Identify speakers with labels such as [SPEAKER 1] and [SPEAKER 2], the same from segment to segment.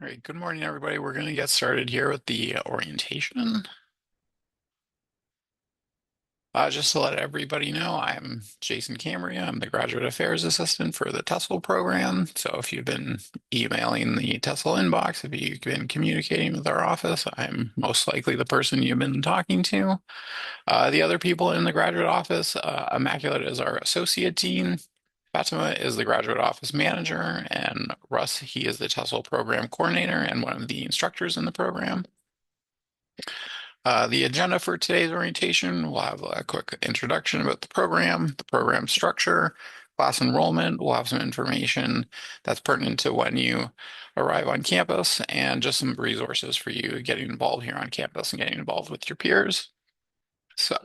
[SPEAKER 1] All right, good morning, everybody. We're going to get started here with the orientation. Just to let everybody know, I'm Jason Cambria. I'm the Graduate Affairs Assistant for the TESOL program. So if you've been emailing the TESOL inbox, if you've been communicating with our office, I'm most likely the person you've been talking to. The other people in the graduate office, Immaculate is our associate dean. Fatima is the graduate office manager, and Russ, he is the TESOL program coordinator and one of the instructors in the program. The agenda for today's orientation, we'll have a quick introduction about the program structure, class enrollment. We'll have some information that's pertinent to when you arrive on campus and just some resources for you getting involved here on campus and getting involved with your peers. So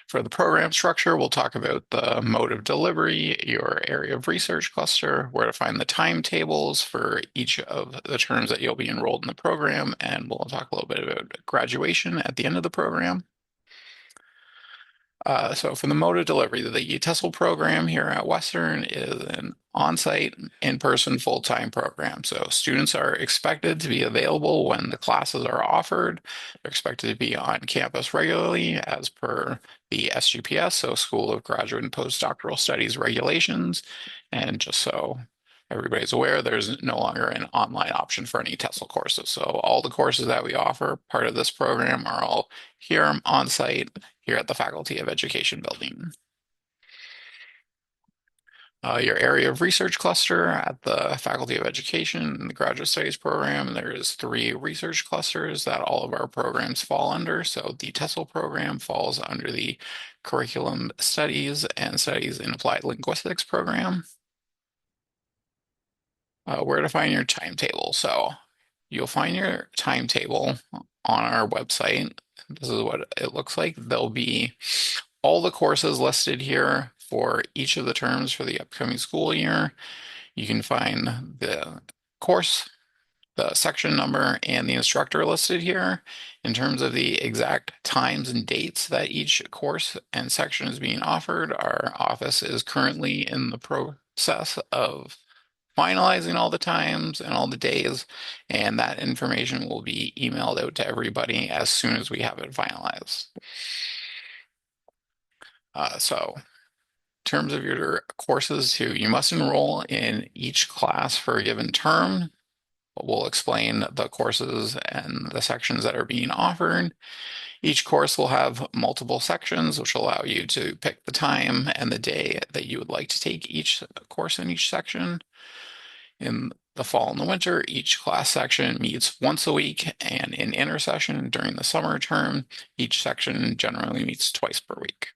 [SPEAKER 1] for the program structure, we'll talk about the mode of delivery, your area of research cluster, where to find the timetables for each of the terms that you'll be enrolled in the program, and we'll talk a little bit about graduation at the end of the program. So for the mode of delivery, the TESOL program here at Western is an on-site, in-person, full-time program. So students are expected to be available when the classes are offered. They're expected to be on campus regularly as per the SGPS, so School of Graduate and Postdoctoral Studies regulations. And just so everybody's aware, there's no longer an online option for any TESOL courses. So all the courses that we offer, part of this program, are all here on-site here at the Faculty of Education building. Your area of research cluster at the Faculty of Education in the Graduate Studies program, there's 3 research clusters that all of our programs fall under. So the TESOL program falls under the Curriculum Studies and Studies in Applied Linguistics program. Where to find your timetable. So you'll find your timetable on our website. This is what it looks like. There'll be all the courses listed here for each of the terms for the upcoming school year. You can find the course, the section number, and the instructor listed here. In terms of the exact times and dates that each course and section is being offered, our office is currently in the process of finalizing all the times and all the days, and that information will be emailed out to everybody as soon as we have it finalized. So in terms of your courses too, you must enroll in each class for a given term. We'll explain the courses and the sections that are being offered. Each course will have multiple sections, which will allow you to pick the time and the day that you would like to take each course in each section. In the fall and the winter, each class section meets once a week, and in intersession during the summer term, each section generally meets twice per week.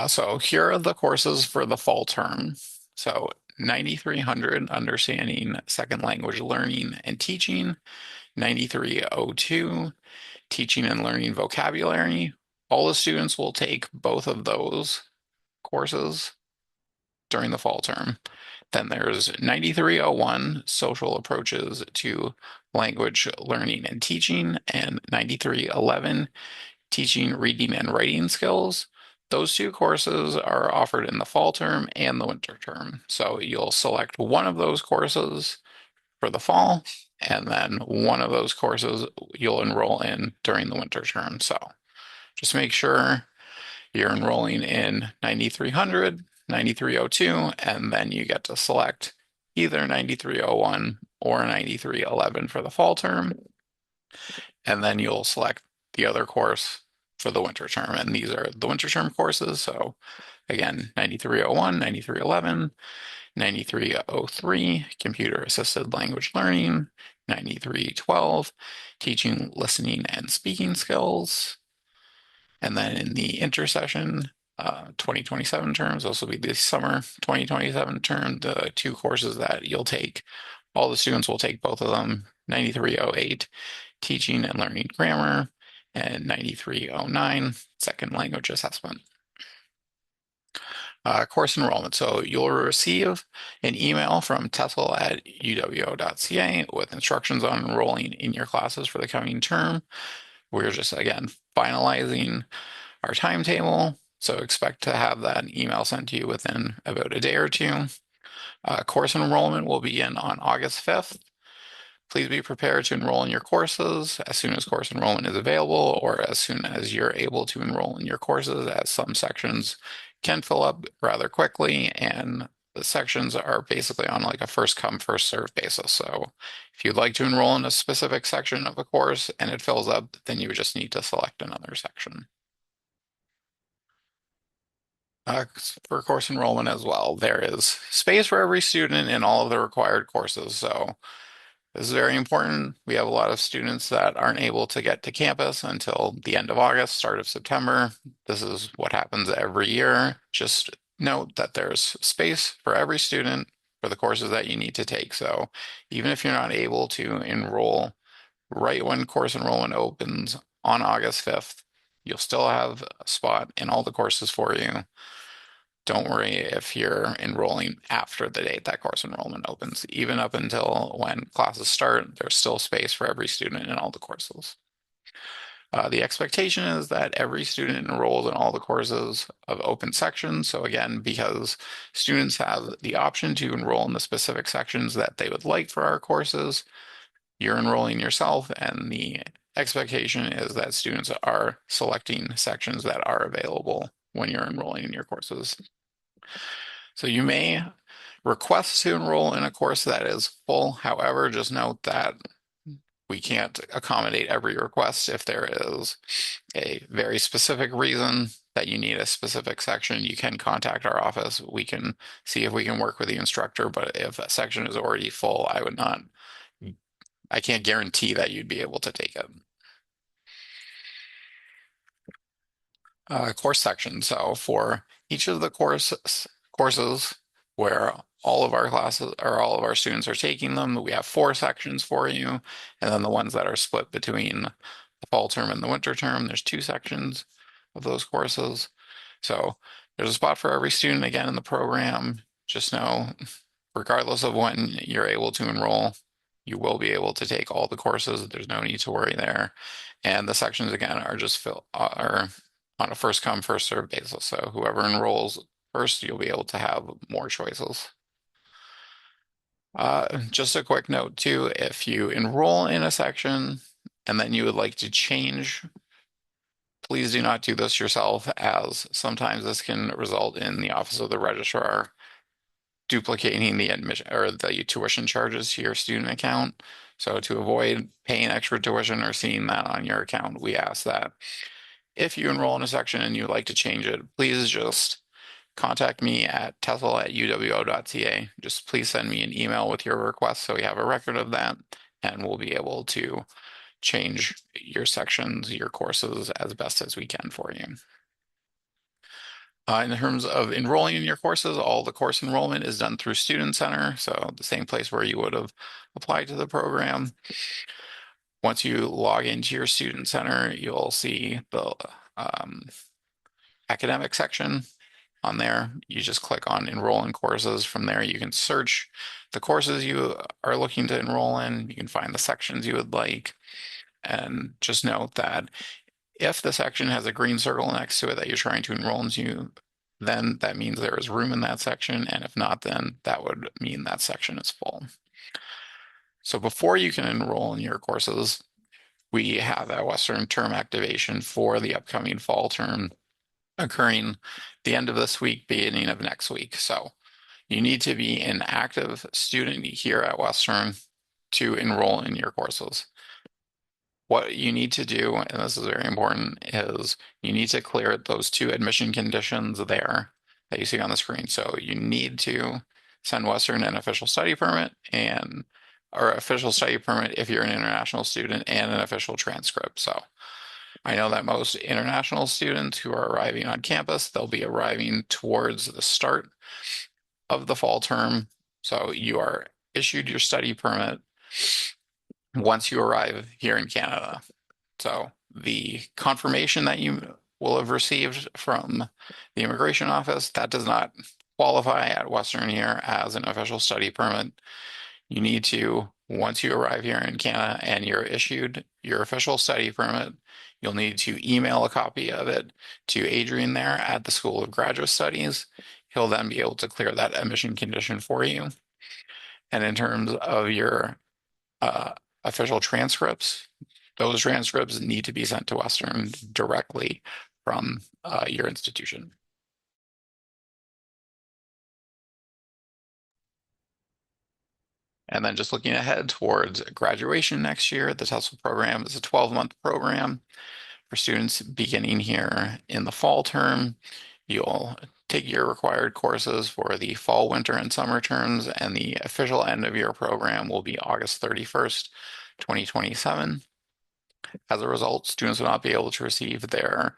[SPEAKER 1] So here are the courses for the fall term. So 9300, Understanding Second Language Learning and Teaching, 9302, Teaching and Learning Vocabulary. All the students will take both of those courses during the fall term. Then there's 9301, Social Approaches to Language Learning and Teaching, and 9311, Teaching Reading and Writing Skills. Those 2 courses are offered in the fall term and the winter term. So you'll select one of those courses for the fall, and then one of those courses you'll enroll in during the winter term. So just make sure you're enrolling in 9300, 9302, and then you get to select either 9301 or 9311 for the fall term. And then you'll select the other course for the winter term. And these are the winter term courses. So again, 9301, 9311, 9303, Computer Assisted Language Learning, 9312, Teaching Listening and Speaking Skills. And then in the intersession, 2027 terms, this will be the summer 2027 term, the 2 courses that you'll take. All the students will take both of them, 9308, Teaching and Learning Grammar, and 9309, Second Language Assessment. Course enrollment. So you'll receive an email from tesol@uwo.ca with instructions on enrolling in your classes for the coming term. We're just, again, finalizing our timetable. So expect to have that email sent to you within about a day or 2. Course enrollment will begin on August 5th. Please be prepared to enroll in your courses as soon as course enrollment is available or as soon as you're able to enroll in your courses, as some sections can fill up rather quickly, and the sections are basically on like a first come, first served basis. So if you'd like to enroll in a specific section of a course and it fills up, then you would just need to select another section. For course enrollment as well, there is space for every student in all of the required courses. So this is very important. We have a lot of students that aren't able to get to campus until the end of August, start of September. This is what happens every year. Just note that there's space for every student for the courses that you need to take. So even if you're not able to enroll right when course enrollment opens on August 5th, you'll still have a spot in all the courses for you. Don't worry if you're enrolling after the date that course enrollment opens. Even up until when classes start, there's still space for every student in all the courses. The expectation is that every student enrolls in all the courses of open sections. So again, because students have the option to enroll in the specific sections that they would like for our courses, you're enrolling yourself, and the expectation is that students are selecting sections that are available when you're enrolling in your courses. So you may request to enroll in a course that is full. However, just note that we can't accommodate every request. If there is a very specific reason that you need a specific section, you can contact our office. We can see if we can work with the instructor, but if a section is already full, I can't guarantee that you'd be able to take it. Course section. So for each of the courses where all of our classes or all of our students are taking them, we have 4 sections for you. And then the ones that are split between the fall term and the winter term, there's 2 sections of those courses. So there's a spot for every student again in the program. Just know, regardless of when you're able to enroll, you will be able to take all the courses. There's no need to worry there. And the sections again are on a first come, first served basis. So whoever enrolls first, you'll be able to have more choices. Just a quick note too, if you enroll in a section and then you would like to change, please do not do this yourself, as sometimes this can result in the Office of the Registrar duplicating the admission or the tuition charges to your student account. So to avoid paying extra tuition or seeing that on your account, we ask that if you enroll in a section and you'd like to change it, please just contact me at tesol@uwo.ca. Just please send me an email with your request so we have a record of that, and we'll be able to change your sections, your courses as best as we can for you. In terms of enrolling in your courses, all the course enrollment is done through Student Center, so the same place where you would have applied to the program. Once you log into your Student Center, you'll see the academic section on there. You just click on enroll in courses. From there, you can search the courses you are looking to enroll in. You can find the sections you would like. And just note that if the section has a green circle next to it that you're trying to enroll into, then that means there is room in that section. And if not, then that would mean that section is full. So before you can enroll in your courses, we have a Western term activation for the upcoming fall term occurring the end of this week, beginning of next week. So you need to be an active student here at Western to enroll in your courses. What you need to do, and this is very important, is you need to clear those 2 admission conditions there that you see on the screen. So you need to send Western an official study permit or official study permit if you're an international student, and an official transcript. So I know that most international students who are arriving on campus, they'll be arriving towards the start of the fall term. So you are issued your study permit once you arrive here in Canada. So the confirmation that you will have received from the immigration office, that does not qualify at Western here as an official study permit. You need to, once you arrive here in Canada and you're issued your official study permit, you'll need to email a copy of it to Adrian there at the School of Graduate Studies. He'll then be able to clear that admission condition for you. And in terms of your uh, official transcripts, those transcripts need to be sent to Western directly from your institution. And then just looking ahead towards graduation next year, the TESOL program is a 12-month program for students beginning here in the fall term. You'll take your required courses for the fall, winter, and summer terms, and the official end of your program will be August 31st, 2027. As a result, students will not be able to receive their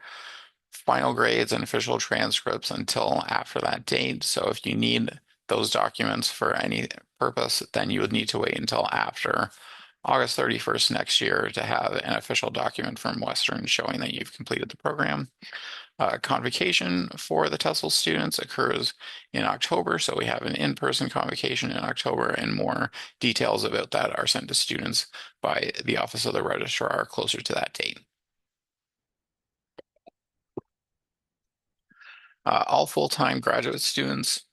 [SPEAKER 1] final grades and official transcripts until after that date. So if you need those documents for any purpose, then you would need to wait until after August 31st next year to have an official document from Western showing that you've completed the program. Convocation for the TESOL students occurs in October, so we have an in-person convocation in October, and more details about that are sent to students by the Office of the Registrar closer to that date. All full-time graduate students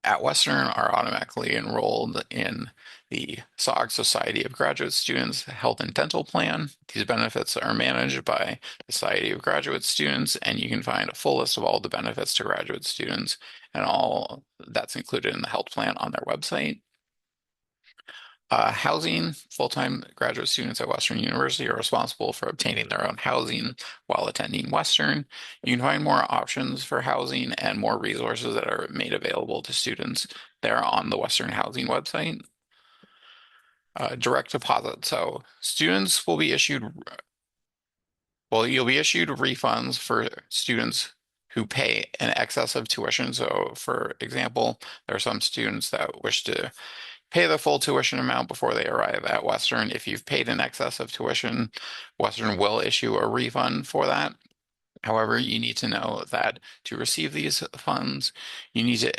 [SPEAKER 1] at Western are automatically enrolled in the SOG Society of Graduate Students Health and Dental Plan. These benefits are managed by the Society of Graduate Students, and you can find a full list of all the benefits to graduate students and all that's included in the health plan on their website. Housing, full-time graduate students at Western University are responsible for obtaining their own housing while attending Western. You can find more options for housing and more resources that are made available to students there on the Western Housing website. Direct deposit. So students will be issued, well, you'll be issued refunds for students who pay in excess of tuition. So for example, there are some students that wish to pay the full tuition amount before they arrive at Western. If you've paid in excess of tuition, Western will issue a refund for that. However, you need to know that to receive these funds, you need to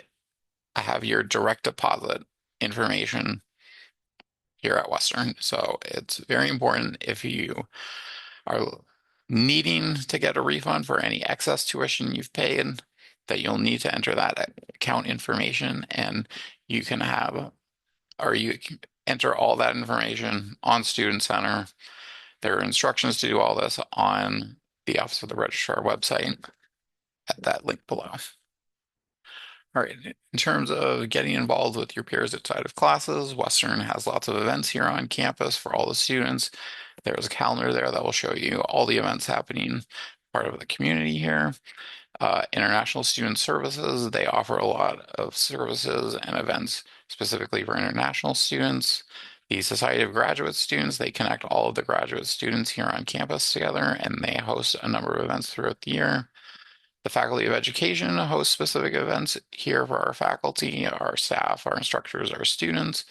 [SPEAKER 1] have your direct deposit information here at Western. So it's very important if you are needing to get a refund for any excess tuition you've paid, that you'll need to enter that account information, and you can have, or you can enter all that information on Student Center. There are instructions to do all this on the Office of the Registrar website at that link below. All right, in terms of getting involved with your peers outside of classes, Western has lots of events here on campus for all the students. There's a calendar there that will show you all the events happening, part of the community here. International Student Services, they offer a lot of services and events specifically for international students. The Society of Graduate Students, they connect all of the graduate students here on campus together, and they host a number of events throughout the year. The Faculty of Education hosts specific events here for our faculty, our staff, our instructors, our students,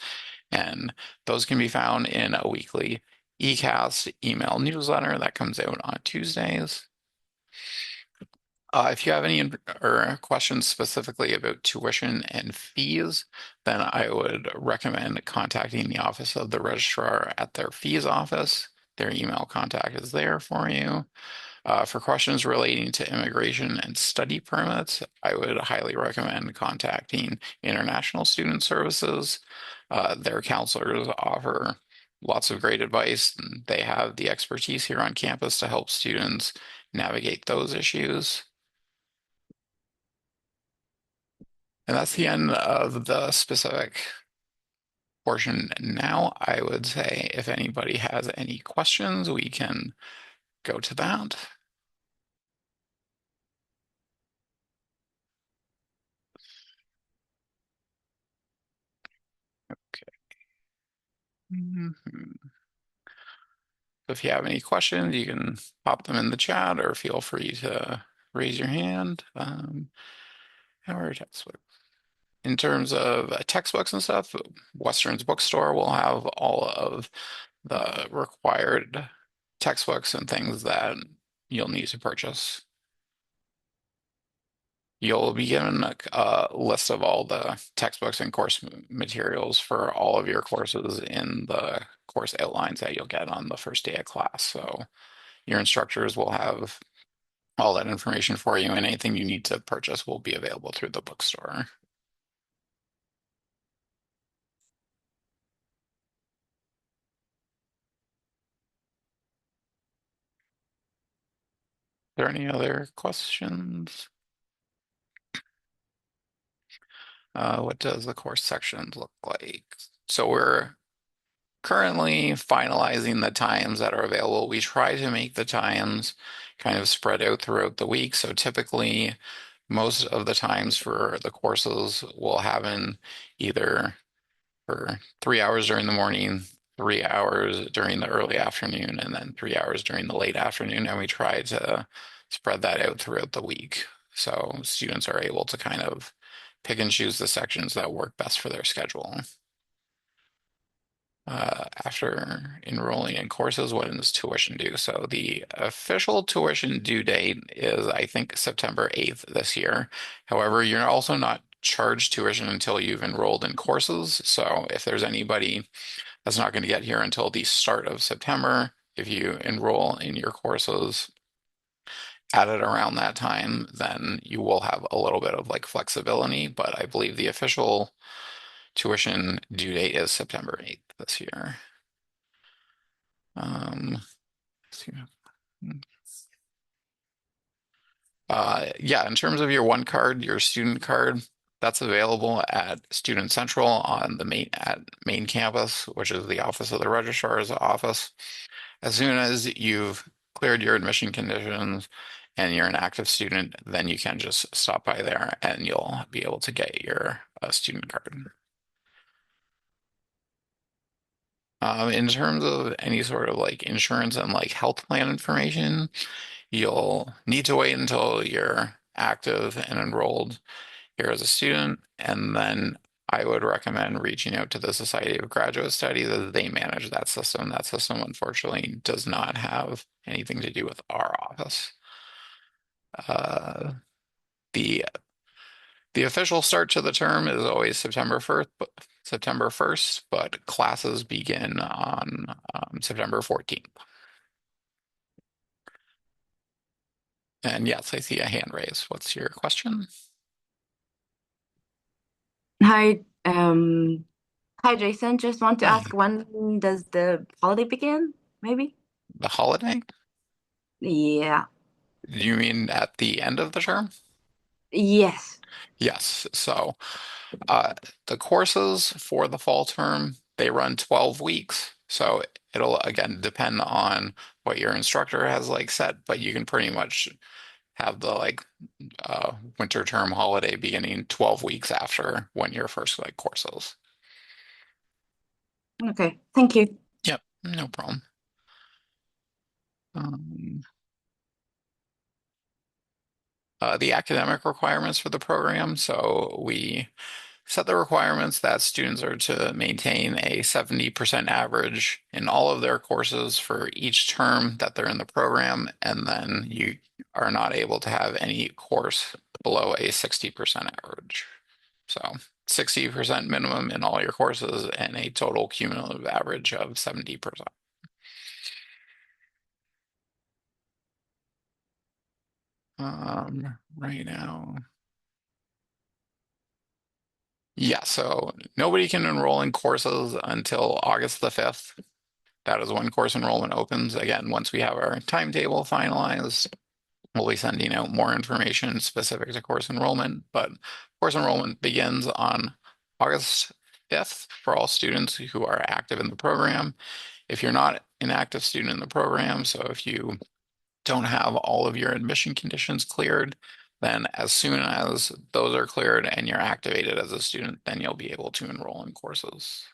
[SPEAKER 1] and those can be found in a weekly ECAST email newsletter that comes out on Tuesdays. If you have any questions specifically about tuition and fees, then I would recommend contacting the Office of the Registrar at their fees office. Their email contact is there for you. For questions relating to immigration and study permits, I would highly recommend contacting International Student Services. Their counselors offer lots of great advice, and they have the expertise here on campus to help students navigate those issues. And that's the end of the specific portion. Now, I would say if anybody has any questions, we can go to that. Okay. Mhm. If you have any questions, you can pop them in the chat or feel free to raise your hand. Our textbook. In terms of textbooks and stuff, Western's bookstore will have all of the required textbooks and things that you'll need to purchase. You'll be given a list of all the textbooks and course materials for all of your courses in the course outlines that you'll get on the first day of class. So your instructors will have all that information for you, and anything you need to purchase will be available through the bookstore. Are there any other questions? What does the course sections look like? So we're currently finalizing the times that are available. We try to make the times kind of spread out throughout the week. So typically, most of the times for the courses will have in either for 3 hours during the morning, 3 hours during the early afternoon, and then 3 hours during the late afternoon. And we try to spread that out throughout the week. So students are able to kind of pick and choose the sections that work best for their schedule. After enrolling in courses, what does tuition due? So the official tuition due date is, I think, September 8th this year. However, you're also not charged tuition until you've enrolled in courses. So if there's anybody that's not going to get here until the start of September, if you enroll in your courses at it around that time, then you will have a little bit of like flexibility. But I believe the official tuition due date is September 8th this year. Um, yeah, in terms of your one card, your student card, that's available at Student Central on the main campus, which is the office of the registrar's office. As soon as you've cleared your admission conditions and you're an active student, then you can just stop by there and you'll be able to get your student card. In terms of any sort of like insurance and like health plan information, you'll need to wait until you're active and enrolled here as a student, and then I would recommend reaching out to the Society of Graduate Studies as they manage that system. That system, unfortunately, does not have anything to do with our office. Uh, the the official start to the term is always September 1st, but classes begin on September 14th. And yes, I see a hand raised. What's your question?
[SPEAKER 2] Hi, hi Jason. Just want to ask,
[SPEAKER 1] Hey,
[SPEAKER 2] when does the holiday begin? Maybe?
[SPEAKER 1] the holiday?
[SPEAKER 2] Yeah.
[SPEAKER 1] Do you mean at the end of the term?
[SPEAKER 2] Yes.
[SPEAKER 1] Yes. So uh, the courses for the fall term, they run 12 weeks. So it'll again depend on what your instructor has like set, but you can pretty much have the like winter term holiday beginning 12 weeks after when your first like courses.
[SPEAKER 2] Okay. Thank you.
[SPEAKER 1] Yep, no problem. Um, the academic requirements for the program. So we set the requirements that students are to maintain a 70% average in all of their courses for each term that they're in the program, and then you are not able to have any course below a 60% average. So 60% minimum in all your courses and a total cumulative average of 70%. Right now. Yeah, so nobody can enroll in courses until August the 5th. That is when course enrollment opens. Again, once we have our timetable finalized, we'll be sending out more information specific to course enrollment. But course enrollment begins on August 5th for all students who are active in the program. If you're not an active student in the program, so if you don't have all of your admission conditions cleared, then as soon as those are cleared and you're activated as a student, then you'll be able to enroll in courses.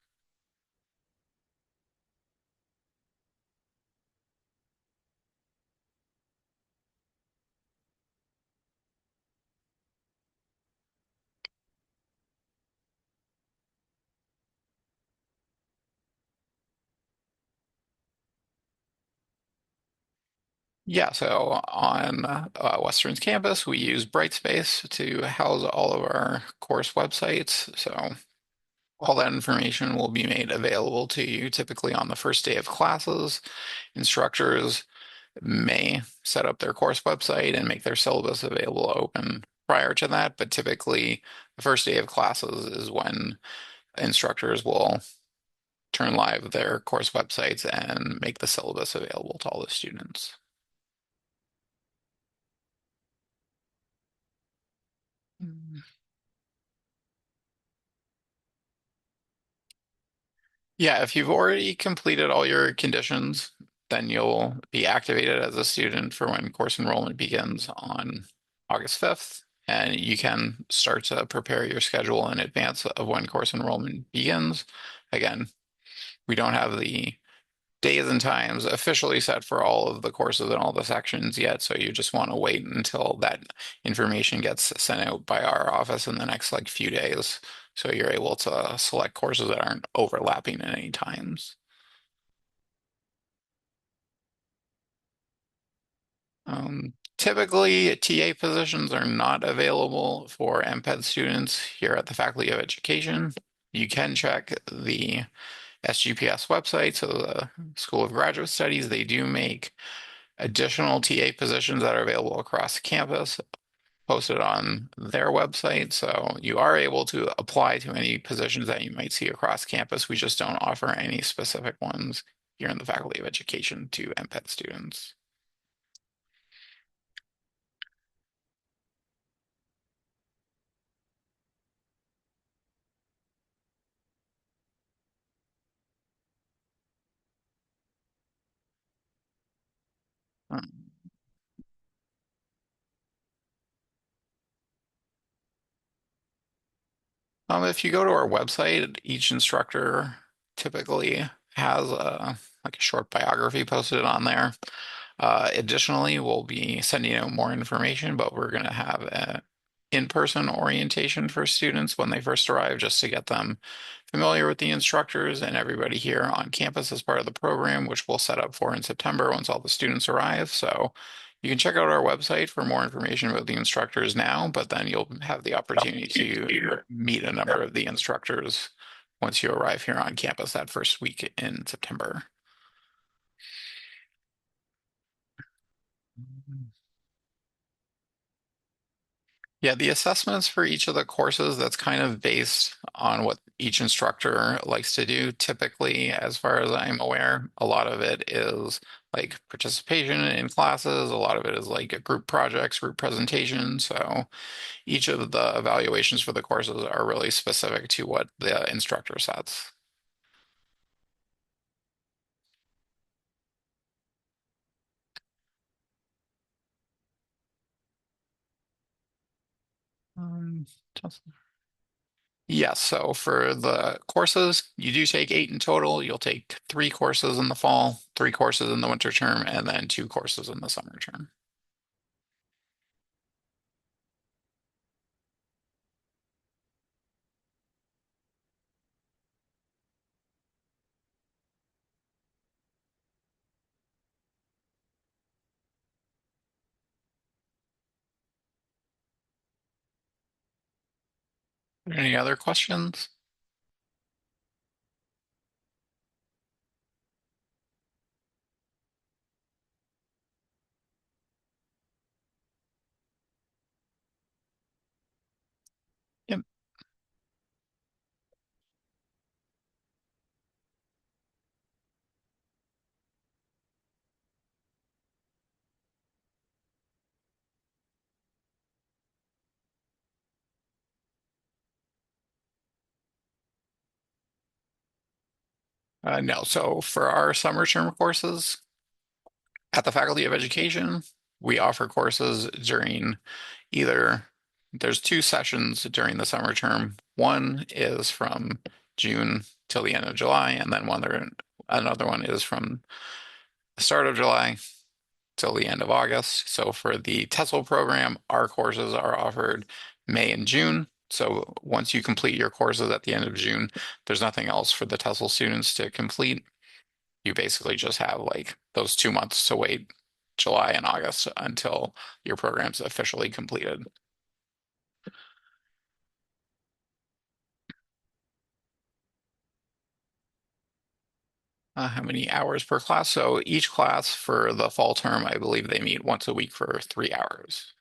[SPEAKER 1] Yeah, so on Western's campus, we use Brightspace to house all of our course websites. So all that information will be made available to you typically on the first day of classes. Instructors may set up their course website and make their syllabus available open prior to that, but typically the first day of classes is when instructors will turn live their course websites and make the syllabus available to all the students. Yeah, if you've already completed all your conditions, then you'll be activated as a student for when course enrollment begins on August 5th. And you can start to prepare your schedule in advance of when course enrollment begins. Again, we don't have the days and times officially set for all of the courses and all the sections yet, so you just want to wait until that information gets sent out by our office in the next like few days, so you're able to select courses that aren't overlapping at any times. Typically, TA positions are not available for MPEd students here at the Faculty of Education. You can check the SGPS website, so the School of Graduate Studies, they do make additional TA positions that are available across campus posted on their website. So you are able to apply to any positions that you might see across campus. We just don't offer any specific ones here in the Faculty of Education to MPEd students. Um, if you go to our website, each instructor typically has like a short biography posted on there. Additionally, we'll be sending out more information, but we're going to have an in-person orientation for students when they first arrive, just to get them familiar with the instructors and everybody here on campus as part of the program, which we'll set up for in September once all the students arrive. So you can check out our website for more information about the instructors now, but then you'll have the opportunity to meet a number of the instructors once you arrive here on campus that first week in September. Yeah, the assessments for each of the courses, that's kind of based on what each instructor likes to do. Typically, as far as I'm aware, a lot of it is like participation in classes, a lot of it is like group projects, group presentations. So each of the evaluations for the courses are really specific to what the instructor sets. Um, Yes, so for the courses, you do take 8 in total. You'll take 3 courses in the fall, 3 courses in the winter term, and then 2 courses in the summer term. Any other questions? Yep. No, so for our summer term courses at the Faculty of Education, we offer courses during either, there's 2 sessions during the summer term. One is from June till the end of July, and then another one is from the start of July till the end of August. So for the TESOL program, our courses are offered May and June. So once you complete your courses at the end of June, there's nothing else for the TESOL students to complete. You basically just have like those 2 months to wait, July and August, until your program's officially completed. How many hours per class? So each class for the fall term, I believe they meet once a week for 3 hours.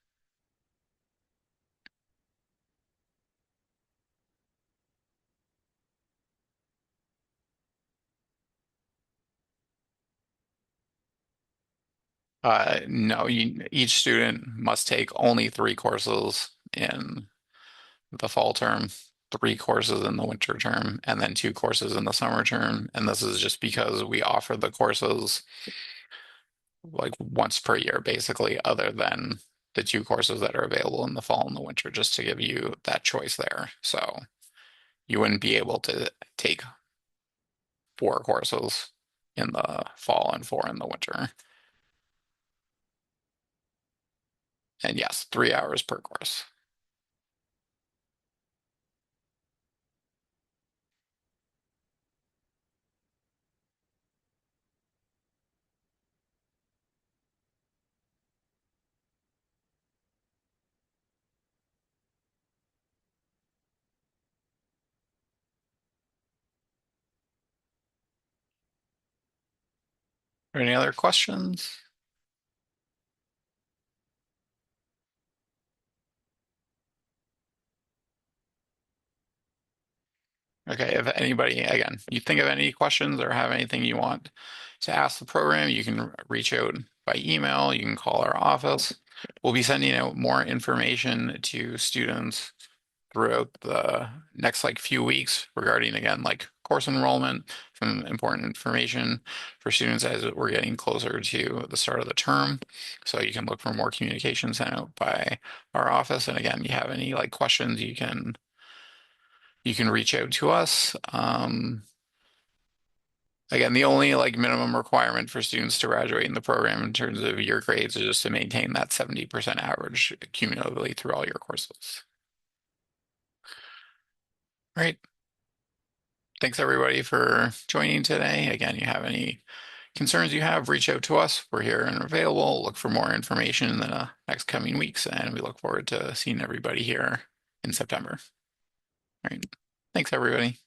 [SPEAKER 1] No, each student must take only 3 courses in the fall term, 3 courses in the winter term, and then 2 courses in the summer term. And this is just because we offer the courses like once per year, basically, other than the 2 courses that are available in the fall and the winter, just to give you that choice there. So you wouldn't be able to take 4 courses in the fall and 4 in the winter. And yes, 3 hours per course. Any other questions? Okay, if anybody, again, you think of any questions or have anything you want to ask the program, you can reach out by email, you can call our office. We'll be sending out more information to students throughout the next like few weeks regarding again like course enrollment, some important information for students as we're getting closer to the start of the term. So you can look for more communication sent out by our office. And again, you have any like questions, you can reach out to us. Again, the only like minimum requirement for students to graduate in the program in terms of your grades is just to maintain that 70% average cumulatively through all your courses. Right. Thanks everybody for joining today. Again, you have any concerns you have, reach out to us. We're here and available. Look for more information in the next coming weeks, and we look forward to seeing everybody here in September. All right. Thanks, everybody.